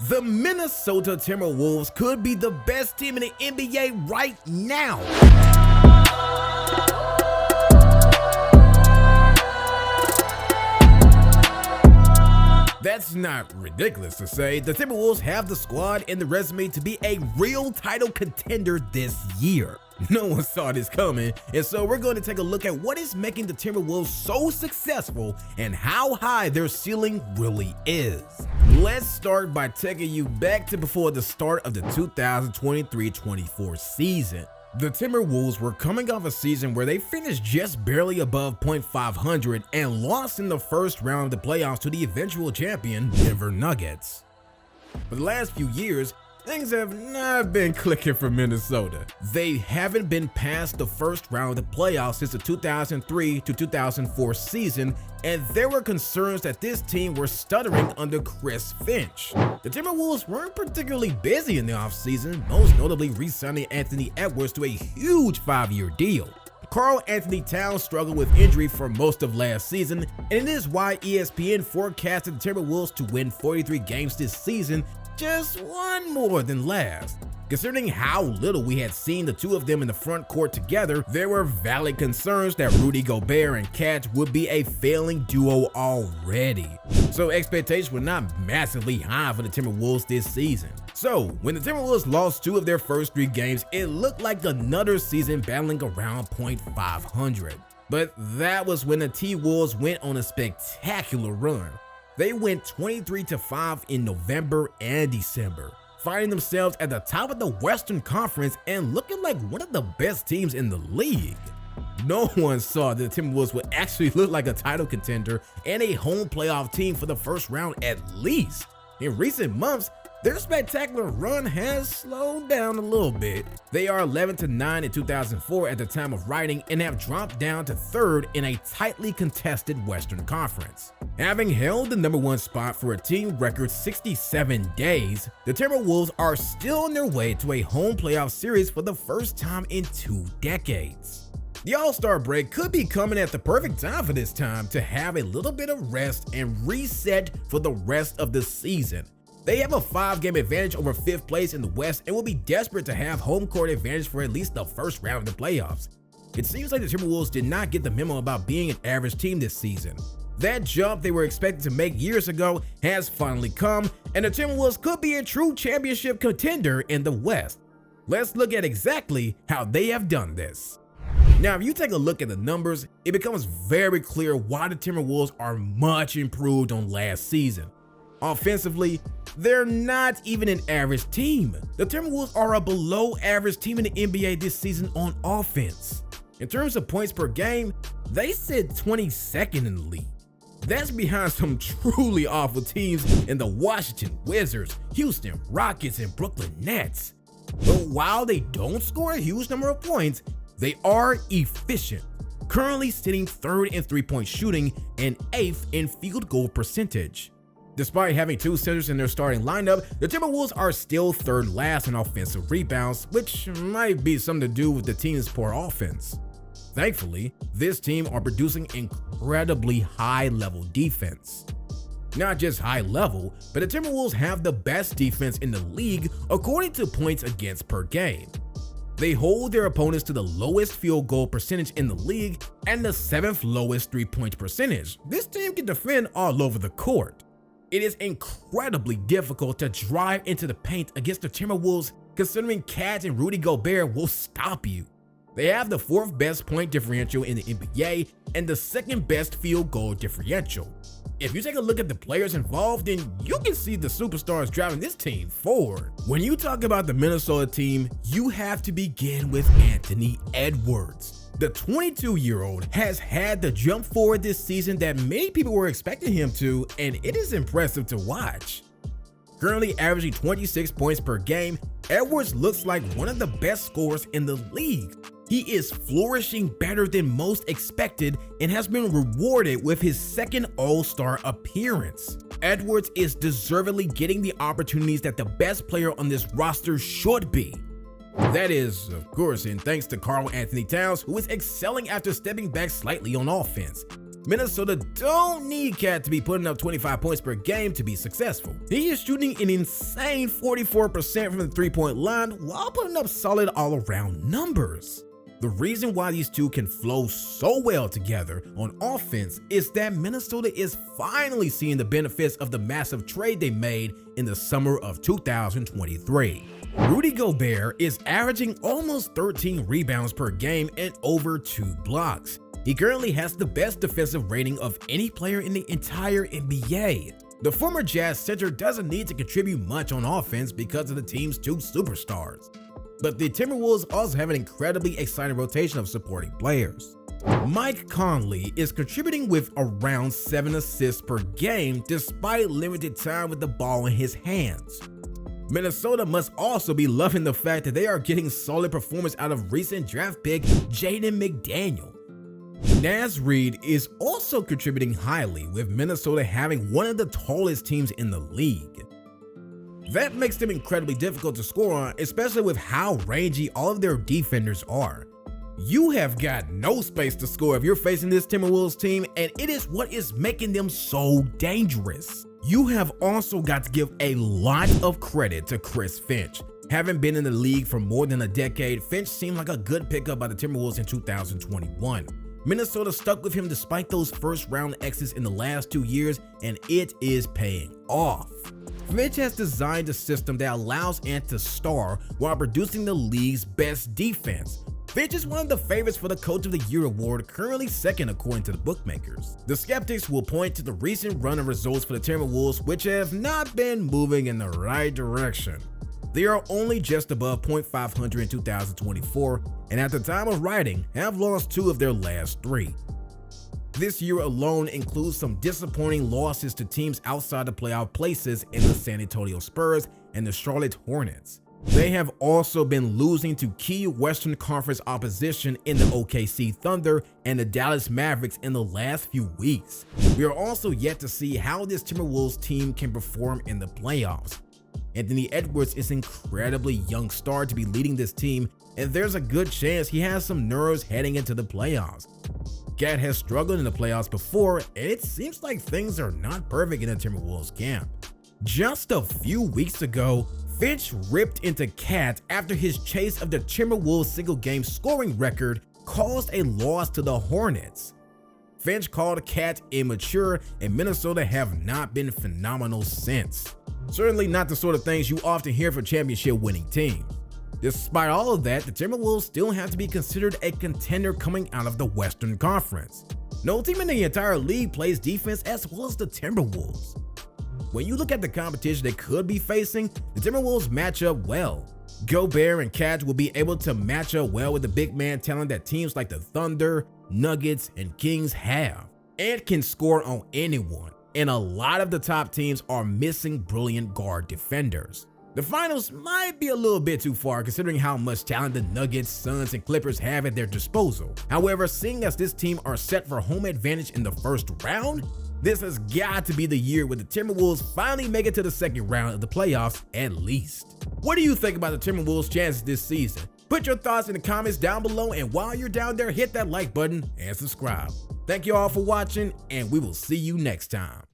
The Minnesota Timberwolves could be the best team in the NBA right now. That's not ridiculous to say. The Timberwolves have the squad and the resume to be a real title contender this year. No one saw this coming, and so we're going to take a look at what is making the Timberwolves so successful and how high their ceiling really is. Let's start by taking you back to before the start of the 2023-24 season. The Timberwolves were coming off a season where they finished just barely above .500 and lost in the first round of the playoffs to the eventual champion Denver Nuggets. For the last few years, things have not been clicking for Minnesota. They haven't been past the first round of the playoffs since the 2003 to 2004 season, and there were concerns that this team were stuttering under Chris Finch. The Timberwolves weren't particularly busy in the offseason, most notably re-signing Anthony Edwards to a huge 5-year deal. Karl Anthony Towns struggled with injury for most of last season, and it is why ESPN forecasted the Timberwolves to win 43 games this season, just one more than last. Considering how little we had seen the two of them in the front court together, there were valid concerns that Rudy Gobert and Cat would be a failing duo already. So expectations were not massively high for the Timberwolves this season. So when the Timberwolves lost 2 of their first 3 games, it looked like another season battling around .500. But that was when the T-Wolves went on a spectacular run. They went 23-5 in November and December, finding themselves at the top of the Western Conference and looking like one of the best teams in the league. No one saw that the Timberwolves would actually look like a title contender and a home playoff team for the first round at least. In recent months, their spectacular run has slowed down a little bit. They are 11-9 in 2004 at the time of writing and have dropped down to 3rd in a tightly contested Western Conference. Having held the #1 spot for a team record 67 days, the Timberwolves are still on their way to a home playoff series for the first time in 2 decades. The All-Star break could be coming at the perfect time for this time to have a little bit of rest and reset for the rest of the season. They have a 5-game advantage over 5th place in the West and will be desperate to have home court advantage for at least the first round of the playoffs. It seems like the Timberwolves did not get the memo about being an average team this season. That jump they were expected to make years ago has finally come, and the Timberwolves could be a true championship contender in the West. Let's look at exactly how they have done this. Now, if you take a look at the numbers, it becomes very clear why the Timberwolves are much improved on last season. Offensively, they're not even an average team. The Timberwolves are a below average team in the NBA this season on offense. In terms of points per game, they sit 22nd in the league. That's behind some truly awful teams in the Washington Wizards, Houston Rockets, and Brooklyn Nets. But while they don't score a huge number of points, they are efficient, currently sitting 3rd in 3-point shooting and 8th in field goal percentage. Despite having 2 centers in their starting lineup, the Timberwolves are still 3rd last in offensive rebounds, which might be something to do with the team's poor offense. Thankfully, this team are producing incredibly high-level defense. Not just high level, but the Timberwolves have the best defense in the league according to points against per game. They hold their opponents to the lowest field goal percentage in the league and the 7th lowest 3-point percentage. This team can defend all over the court. It is incredibly difficult to drive into the paint against the Timberwolves, considering Cat and Rudy Gobert will stop you. They have the 4th best point differential in the NBA and the 2nd best field goal differential. If you take a look at the players involved, then you can see the superstars driving this team forward. When you talk about the Minnesota team, you have to begin with Anthony Edwards. The 22-year-old has had the jump forward this season that many people were expecting him to, and it is impressive to watch. Currently averaging 26 points per game, Edwards looks like one of the best scorers in the league. He is flourishing better than most expected and has been rewarded with his 2nd All-Star appearance. Edwards is deservedly getting the opportunities that the best player on this roster should be. That is, of course, in thanks to Karl Anthony Towns, who is excelling after stepping back slightly on offense. Minnesota don't need Cat to be putting up 25 points per game to be successful. He is shooting an insane 44% from the three-point line while putting up solid all-around numbers. The reason why these two can flow so well together on offense is that Minnesota is finally seeing the benefits of the massive trade they made in the summer of 2023. Rudy Gobert is averaging almost 13 rebounds per game and over 2 blocks. He currently has the best defensive rating of any player in the entire NBA. The former Jazz center doesn't need to contribute much on offense because of the team's 2 superstars. But the Timberwolves also have an incredibly exciting rotation of supporting players. Mike Conley is contributing with around 7 assists per game despite limited time with the ball in his hands. Minnesota must also be loving the fact that they are getting solid performance out of recent draft pick Jaden McDaniel. Naz Reid is also contributing highly, with Minnesota having one of the tallest teams in the league. That makes them incredibly difficult to score on, especially with how rangy all of their defenders are. You have got no space to score if you're facing this Timberwolves team, and it is what is making them so dangerous. You have also got to give a lot of credit to Chris Finch. Having been in the league for more than a decade, Finch seemed like a good pickup by the Timberwolves in 2021. Minnesota stuck with him despite those first-round exits in the last 2 years, and it is paying off. Finch has designed a system that allows Ant to star while producing the league's best defense. Finch is one of the favorites for the Coach of the Year award, currently second according to the bookmakers. The skeptics will point to the recent run of results for the Timberwolves, which have not been moving in the right direction. They are only just above .500 in 2024, and at the time of writing, have lost 2 of their last 3. This year alone includes some disappointing losses to teams outside the playoff places in the San Antonio Spurs and the Charlotte Hornets. They have also been losing to key Western Conference opposition in the OKC Thunder and the Dallas Mavericks in the last few weeks. We are also yet to see how this Timberwolves team can perform in the playoffs. Anthony Edwards is an incredibly young star to be leading this team, and there's a good chance he has some nerves heading into the playoffs. Cat has struggled in the playoffs before, and it seems like things are not perfect in the Timberwolves camp. Just a few weeks ago, Finch ripped into Cat after his chase of the Timberwolves single-game scoring record caused a loss to the Hornets. Finch called Cat immature, and Minnesota have not been phenomenal since. Certainly not the sort of things you often hear from championship-winning teams. Despite all of that, the Timberwolves still have to be considered a contender coming out of the Western Conference. No team in the entire league plays defense as well as the Timberwolves. When you look at the competition they could be facing, the Timberwolves match up well. Gobert and Cat will be able to match up well with the big man talent that teams like the Thunder, Nuggets, and Kings have, and can score on anyone, and a lot of the top teams are missing brilliant guard defenders. The finals might be a little bit too far considering how much talent the Nuggets, Suns, and Clippers have at their disposal. However, seeing as this team are set for home advantage in the first round, this has got to be the year where the Timberwolves finally make it to the second round of the playoffs at least. What do you think about the Timberwolves' chances this season? Put your thoughts in the comments down below, and while you're down there, hit that like button and subscribe. Thank you all for watching, and we will see you next time.